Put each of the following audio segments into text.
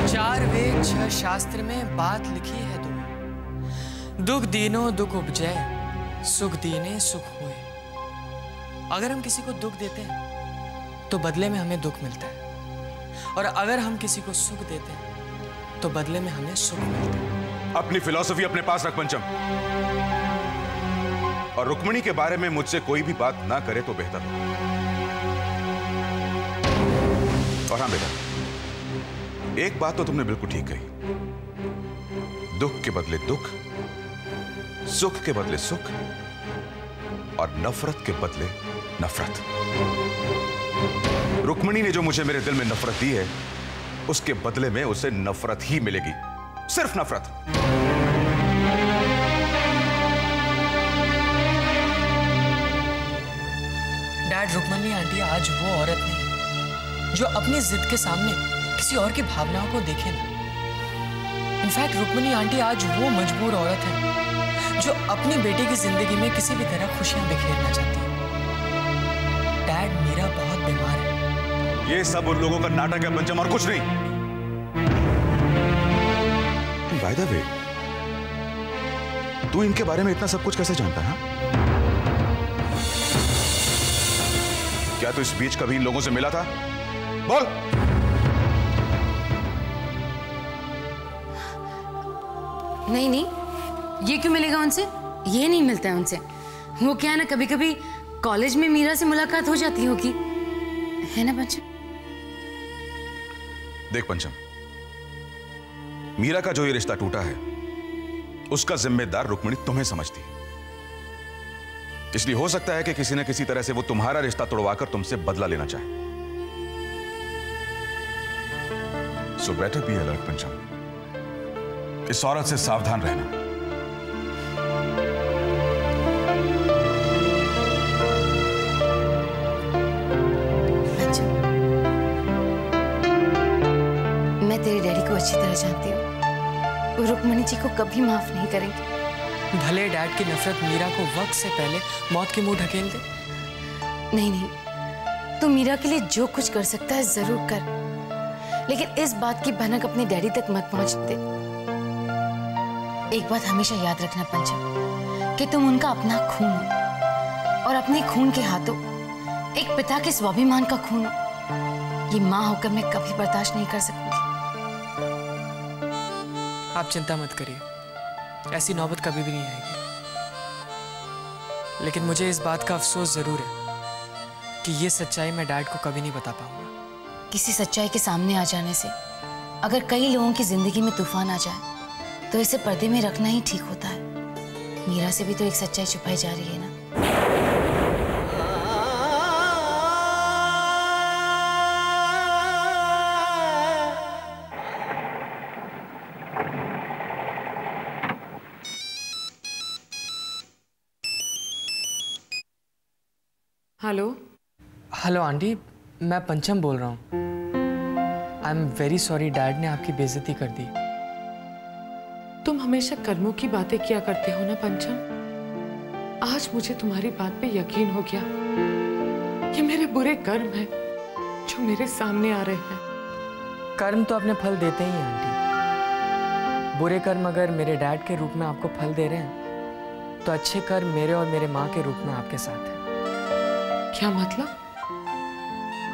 चार वेद छह शास्त्र में बात लिखी है दो, दुख दीनो दुख उपजय, सुख दीने सुख होए। अगर हम किसी को दुख देते हैं तो बदले में हमें दुख मिलता है, और अगर हम किसी को सुख देते हैं तो बदले में हमें सुख मिलता है। अपनी फिलॉसफी अपने पास रख पंचम, और रुक्मिणी के बारे में मुझसे कोई भी बात ना करे तो बेहतर हो। और हाँ बेटा, एक बात तो तुमने बिल्कुल ठीक कही, दुख के बदले दुख, सुख के बदले सुख, और नफरत के बदले नफरत। रुक्मिणी ने जो मुझे मेरे दिल में नफरत दी है, उसके बदले में उसे नफरत ही मिलेगी, सिर्फ नफरत। डैड, रुक्मिणी आंटी आज वो औरत नहीं जो अपनी जिद के सामने किसी और की भावनाओं को देखे ना। इनफैक्ट रुक्मिणी आंटी आज वो मजबूर औरत है जो अपनी बेटी की जिंदगी में किसी भी तरह खुशियां बिखेरना चाहती है। डैड, मीरा बहुत बीमार है। ये सब उन लोगों का नाटक है पंचम, और कुछ नहीं। बाय द वे, तू इनके बारे में इतना सब कुछ कैसे जानता है? क्या तू इस बीच कभी इन लोगों से मिला था? बोल। नहीं नहीं, ये क्यों मिलेगा उनसे? ये नहीं मिलता है उनसे। वो क्या है ना, कभी कभी कॉलेज में मीरा से मुलाकात हो जाती होगी, है ना पंचम? देख पंचम, मीरा का जो ये रिश्ता टूटा है, उसका जिम्मेदार रुक्मिणी तुम्हें समझती है। इसलिए हो सकता है कि किसी न किसी तरह से वो तुम्हारा रिश्ता तोड़वाकर तुमसे बदला लेना चाहे। सो बेटर बी अलर्ट पंचम, इस औरत से सावधान रहना। पंचम, मैं तेरे डैडी को अच्छी तरह जानती हूँ, वो रुक्मिणी जी को कभी माफ नहीं करेंगे। भले डैड की नफरत मीरा को वक्त से पहले मौत के मुंह ढकेल दे। नहीं नहीं, तू मीरा के लिए जो कुछ कर सकता है जरूर कर, लेकिन इस बात की भनक अपने डैडी तक मत पहुंच दे। एक बात हमेशा याद रखना पंचम, कि तुम उनका अपना खून हो, और अपने खून के हाथों एक पिता के स्वाभिमान का खून हो, ये मां होकर मैं कभी बर्दाश्त नहीं कर सकूंगी। आप चिंता मत करिए, ऐसी नौबत कभी भी नहीं आएगी। लेकिन मुझे इस बात का अफसोस जरूर है कि ये सच्चाई मैं डैड को कभी नहीं बता पाऊंगा। किसी सच्चाई के सामने आ जाने से अगर कई लोगों की जिंदगी में तूफान आ जाए तो इसे पर्दे में रखना ही ठीक होता है। मीरा से भी तो एक सच्चाई छुपाई जा रही है ना। हेलो। हेलो आंटी, मैं पंचम बोल रहा हूँ। I am very sorry, dad ने आपकी बेइज्जती कर दी। तुम हमेशा कर्मों की बातें किया करते हो ना पंचम। आज मुझे तुम्हारी बात पे यकीन हो गया, ये मेरे बुरे कर्म हैं जो मेरे सामने आ रहे हैं। कर्म तो अपने फल देते ही हैं आंटी। बुरे कर्म अगर मेरे डैड के रूप में आपको फल दे रहे हैं, तो अच्छे कर्म मेरे और मेरे माँ के रूप में आपके साथ हैं। क्या मतलब?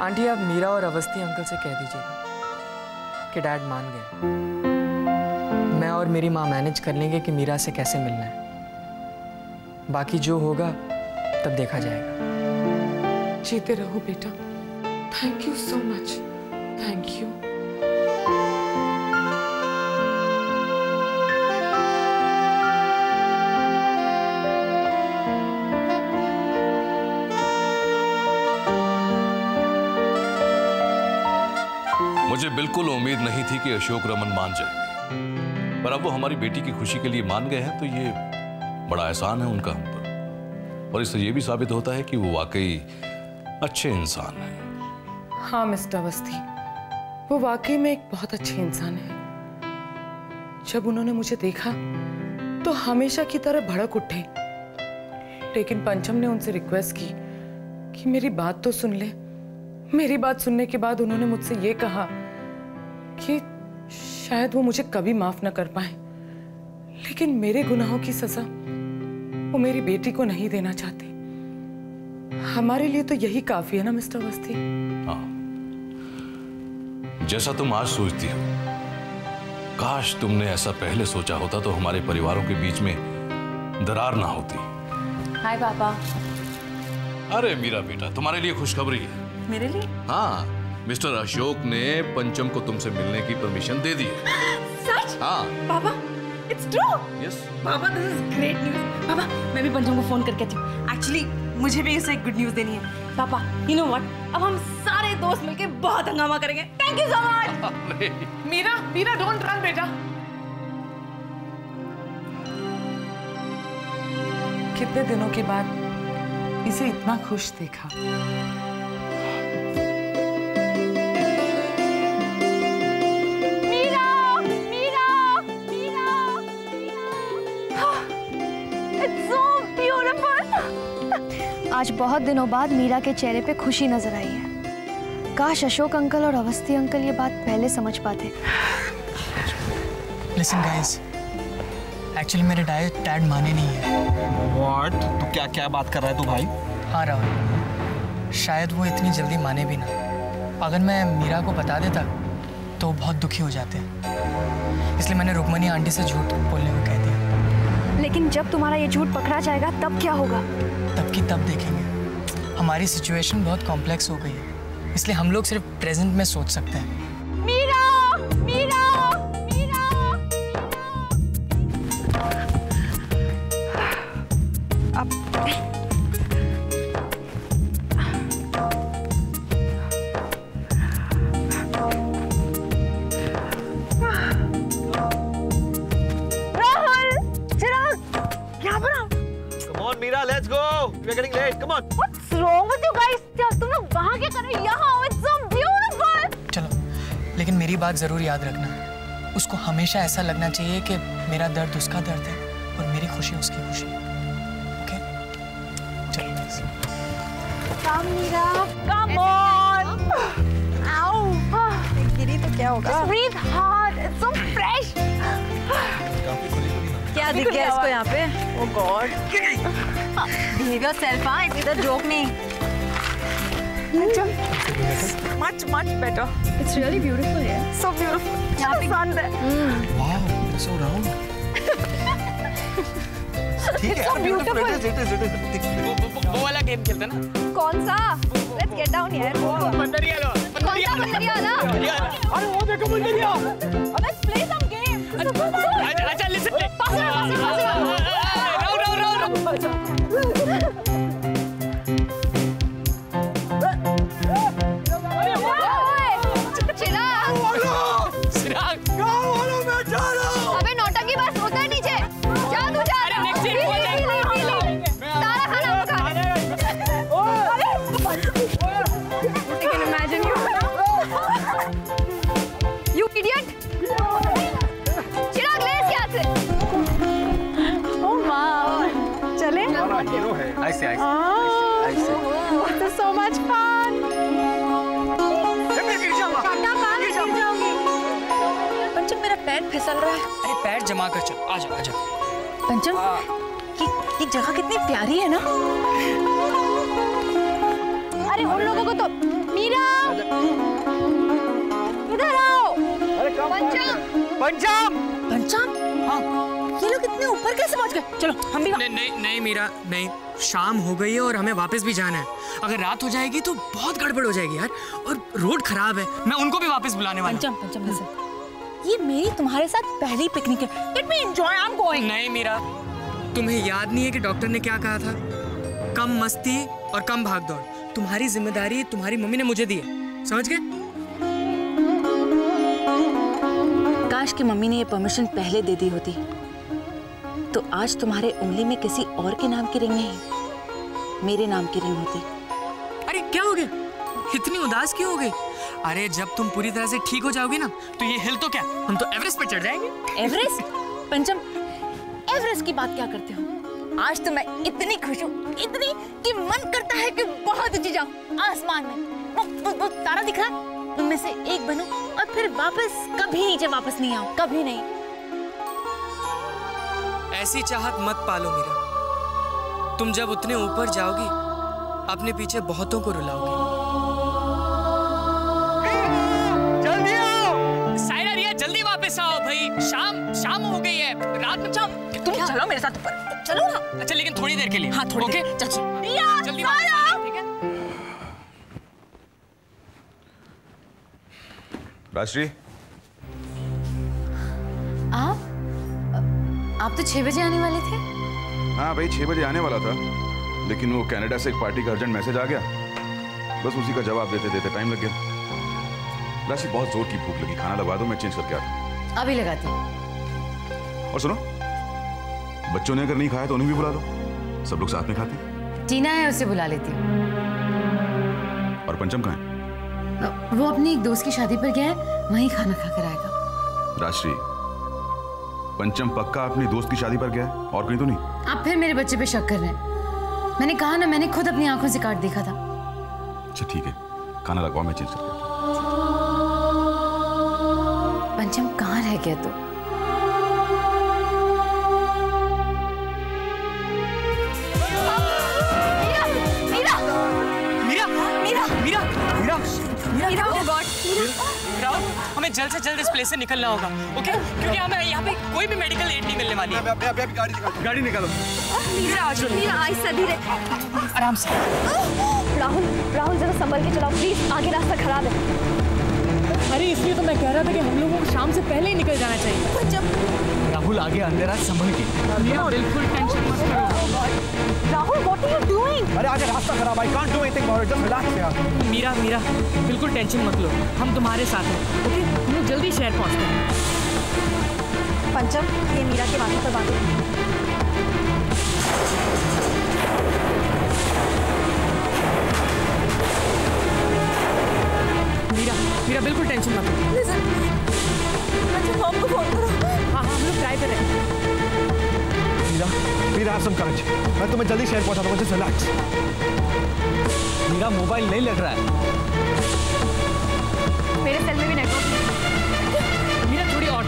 आंटी, आप मीरा और अवस्थी अंकल से कह दीजिएगा कि डैड मान गए। मैं और मेरी माँ मैनेज कर लेंगे कि मीरा से कैसे मिलना है। बाकी जो होगा तब देखा जाएगा। जीते रहो बेटा। Thank you so much. Thank you. मुझे बिल्कुल उम्मीद नहीं थी कि अशोक रमन मान जाएंगे, पर अब वो हमारी बेटी की खुशी के लिए मान गए हैं, तो ये बड़ा एहसान है उनका हम पर। और इससे ये भी साबित होता है कि वो वाकई अच्छे इंसान हैं। हाँ मिस्टर अवस्थी, वो वाकई में एक बहुत अच्छे इंसान है। जब उन्होंने मुझे देखा तो हमेशा की तरह भड़क उठे, लेकिन पंचम ने उनसे रिक्वेस्ट की कि मेरी बात तो सुन ले। मेरी बात सुनने के बाद उन्होंने मुझसे ये कहा कि शायद वो मुझे कभी माफ न कर पाए, लेकिन मेरे गुनाहों की सजा वो मेरी बेटी को नहीं देना चाहते। हमारे लिए तो यही काफी है ना मिस्टर अवस्थी? हाँ, जैसा तुम आज सोचती हो, काश तुमने ऐसा पहले सोचा होता तो हमारे परिवारों के बीच में दरार ना होती। हाय पापा। अरे मीरा बेटा, तुम्हारे लिए खुशखबरी है। मेरे लिए? हाँ, मिस्टर अशोक ने पंचम को तुमसे मिलने की परमिशन दे दी है। सच? हाँ पापा, it's true? Yes papa, this is great news. पापा, मैं भी पंचम को फोन करके आती हूँ। एक्चुअली मुझे भी इसे एक गुड न्यूज़ देनी है। पापा, यू नो व्हाट? अब हम सारे दोस्त मिलके बहुत हंगामा करेंगे। Thank you so much. Meera, Meera don't run बेटा। कितने दिनों के बाद इसे इतना खुश देखा। Meera, Meera, Meera, It's so beautiful. आज बहुत दिनों बाद मीरा के चेहरे पे खुशी नजर आई है। काश अशोक अंकल और अवस्थी अंकल ये बात पहले समझ पाते। लिसन गाइस, एक्चुअली मेरे डैड माने नहीं है। व्हाट? तू क्या क्या बात कर रहा है तू भाई? हाँ राहुल, शायद वो इतनी जल्दी माने भी ना। अगर मैं मीरा को बता देता तो बहुत दुखी हो जाते, इसलिए मैंने रुक्मणी आंटी से झूठ बोलने को कह दिया। लेकिन जब तुम्हारा ये झूठ पकड़ा जाएगा तब क्या होगा? तब की तब देखेंगे। हमारी सिचुएशन बहुत कॉम्प्लेक्स हो गई है, इसलिए हम लोग सिर्फ प्रेजेंट में सोच सकते हैं। मीरा, मीरा, मीरा, अब Mira, let's go. We're getting late. Come on. What's wrong with you guys? तुम लोग वहाँ क्या कर रहे हो? यहाँ आओ, it's so beautiful. चलो, लेकिन मेरी बात जरूर याद रखना, उसको हमेशा ऐसा लगना चाहिए कि मेरा दर्द उसका दर्द है और मेरी खुशी उसकी खुशी। ओके? चलो। Come Mira, come on. Ow. गिरी तो क्या होगा? Just breathe hard. It's so fresh. क्या दिख गया इसको यहाँ पे? Oh God. Behave yourself, हाँ? It's a joke नहीं. Much better. It's really beautiful here. So beautiful. यहाँ पे sun है. Wow, it's so round. ठीक है यार, beautiful. It is. वो वाला गेम खेलते ना? कौन सा? Let's get down here. बंदरिया लो। कौन सा बंदरिया ना? अरे वो देखो बंदरिया. Let's play some game. अच्छा लिसन। Pass it. अबे नौटंकी बस उतर नीचे। जा तू जा। सारा खाना खा। I can imagine you idiot. चिराग ले इसके हाथ से। Oh wow. चले? ऐसे. This is so much fun. पंचम मेरा पैर फिसल रहा है। अरे पैर जमा कर चल, आजा। पंचम, ये जगह कितनी प्यारी है ना? अरे उन लोगों को तो मीरा, इधर आओ। पंचम। हाँ। ये लोग इतने ऊपर कैसे पहुंच गए? चलो हम भी। नहीं मीरा, नहीं। शाम हो गई है और हमें वापस भी जाना है। अगर रात हो जाएगी तो बहुत गड़बड़ हो जाएगी यार, और रोड खराब है। मैं उनको भी वापस बुलाने वाला हूँ। पंचम listen. ये मेरी तुम्हारे साथ पहली पिकनिक है। Let me enjoy. I'm going. नहीं मीरा, तुम्हें याद नहीं है कि डॉक्टर ने क्या कहा था? कम मस्ती और कम भागदौड़। तुम्हारी जिम्मेदारी तुम्हारी मम्मी ने मुझे दी है, समझ गए? काश कि मम्मी ने ये परमिशन पहले दे दी होती तो आज तुम्हारे उंगली में किसी और के नाम की रिंग नहीं, मेरे नाम की रिंग होती। अरे क्या हो गया? इतनी उदास क्यों हो गई? अरे जब तुम पूरी तरह से ठीक हो जाओगी ना तो ये हिल तो क्या, हम तो एवरेस्ट पे चढ़ जाएंगे। एवरेस्ट? पंचम, एवरेस्ट की बात क्या करते हो? आज तो मैं इतनी खुश हूँ, इतनी कि मन करता है कि बहुत ऊंची जाऊं आसमान में। वो तारा दिख रहा है? उनमें से एक बनूं और फिर वापस कभी नीचे वापस नहीं आऊं, कभी नहीं। ऐसी चाहत मत पालो मीरा। तुम जब उतने ऊपर जाओगी अपने पीछे बहुतों को रुलाओगी। जल्दी आओ। सायरा रिया जल्दी वापस आओ भाई, शाम हो गई है, रात में शाम। तुम चलो मेरे साथ ऊपर, चलो ना। अच्छा लेकिन थोड़ी देर के लिए। हाँ थोड़ी देर। रिया, जल्दी वापस आओ, ठीक है? राजश्री, आप तो 6 बजे आने वाले थे। हाँ भाई 6 बजे आने वाला था, लेकिन वो कनाडा से एक पार्टी का अर्जेंट मैसेज आ गया, बस उसी का जवाब देते देते टाइम लग गया। राशि बहुत जोर की भूख लगी, खाना लगा दो, मैं चेंज करके आता। अभी लगाती हूँ। और सुनो, बच्चों ने अगर नहीं खाया तो उन्हें भी बुला लो, सब लोग साथ में खाते हैं। टीना है, उसे बुला लेती हूँ। और पंचम कहाँ है? वो अपनी एक दोस्त की शादी पर गया है, वहीं खाना खा कर आएगा। राजश्री, पंचम पक्का अपनी दोस्त की शादी पर गया है, और कहीं तो नहीं? आप फिर मेरे बच्चे पे शक कर रहे हैं। मैंने कहा ना, मैंने खुद अपनी आंखों से काट देखा था। अच्छा ठीक है, खाना लगवाओ, मैं चेंज करके आता। पंचम कहाँ रह गया तू? राहुल, हमें जल्द से जल्द इस प्लेस से निकलना होगा, ओके? क्योंकि हमें यहाँ पे कोई भी मेडिकल एड नहीं मिलने वाली है। गाड़ी निकालो। मीरा आहिस्ता, धीरे, आराम से। राहुल जरा संभल के चलाओ प्लीज, आगे रास्ता खराब है। अरे इसलिए तो मैं कह रहा था कि हम लोगों को शाम से पहले ही निकल जाना चाहिए। राहुल आगे अंधेरा, संभल के। बिल्कुल टेंशन मत करो। Rahul what are you doing? अरे आगे रास्ता खराब, I can't do anything about it, just relax यार। मीरा बिल्कुल टेंशन मत लो, हम तुम्हारे साथ हैं, ओके? हम लोग जल्दी शहर पहुंचते हैं। पंचम, ये मीरा के माथे पर बांधो। मीरा बिल्कुल टेंशन मत लो। हमको फोन करो। हाँ हम लोग ट्राई कर रहे हैं। मीरा हैव सम करेज, मैं तुम्हें जल्दी शहर पहुंचा दूंगा, जस्ट रिलैक्स। मेरा मोबाइल नहीं लग रहा है। मेरे सेल में भी नेटवर्क नहीं। मीरा थोड़ी और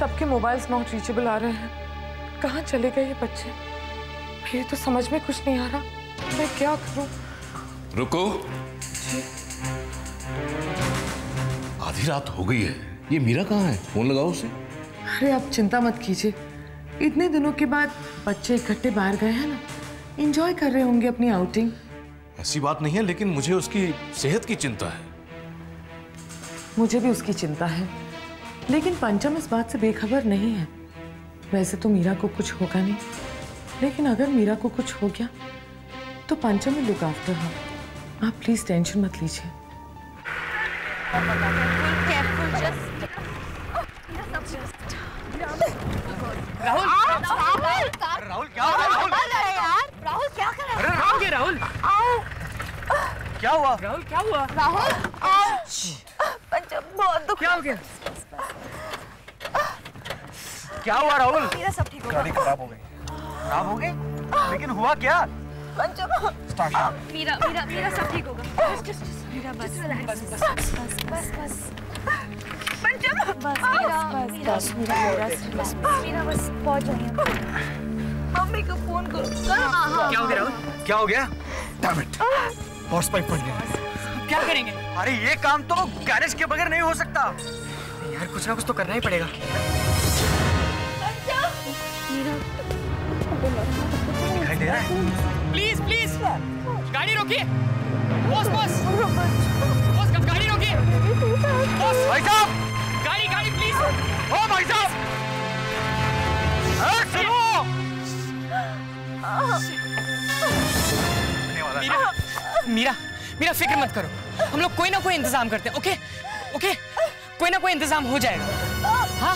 सबके मोबाइल्स नॉट रीचेबल आ रहे हैं। कहाँ चले गए ये बच्चे? मेरे तो समझ में कुछ नहीं आ रहा, मैं क्या करूं? रुको, आधी रात हो गई है, ये मीरा कहाँ है? फोन लगाओ उसे। अरे आप चिंता मत कीजिए, इतने दिनों के बाद बच्चे इकट्ठे बाहर गए हैं ना, एंजॉय कर रहे होंगे अपनी आउटिंग। ऐसी बात नहीं है, लेकिन मुझे उसकी सेहत की चिंता है। मुझे भी उसकी चिंता है, लेकिन पंचम इस बात से बेखबर नहीं है। वैसे तो मीरा को कुछ होगा नहीं, लेकिन अगर मीरा को कुछ हो गया तो पंचम ही लुक आफ्टर हर। आप प्लीज टेंशन मत लीजिए। राहुल क्या हुआ? राहुल क्या कर रहा है? अरे राहुल क्या हुआ? राहुल क्या हुआ? पंचम बहुत दुख। क्या हो गया? क्या हुआ राहुल? मेरा सब ठीक होगा। गाड़ी खराब हो गई, लेकिन हुआ क्या? पंचम, मीरा सब ठीक होगा। मीरा बस पंचम, मीरा बस पहुंच जाइए। मम्मी को फोन करो। क्या हो गया राहुल? क्या हो गया? डैम इट, हॉर्स पाइप फट गया। क्या करेंगे? अरे ये काम तो गैरेज के बगैर नहीं हो सकता यार, कुछ ना कुछ तो करना ही पड़ेगा। दिखाई दे रहा है? प्लीज गाड़ी रोकिए। बॉस गाड़ी रोकिए। बॉस भाई साहब, गाड़ी प्लीज। ओ भाई साहब, सुनो। मीरा फिक्र मत करो, हम लोग कोई ना कोई इंतजाम करते हैं, ओके? कोई ना कोई इंतजाम हो जाएगा। हाँ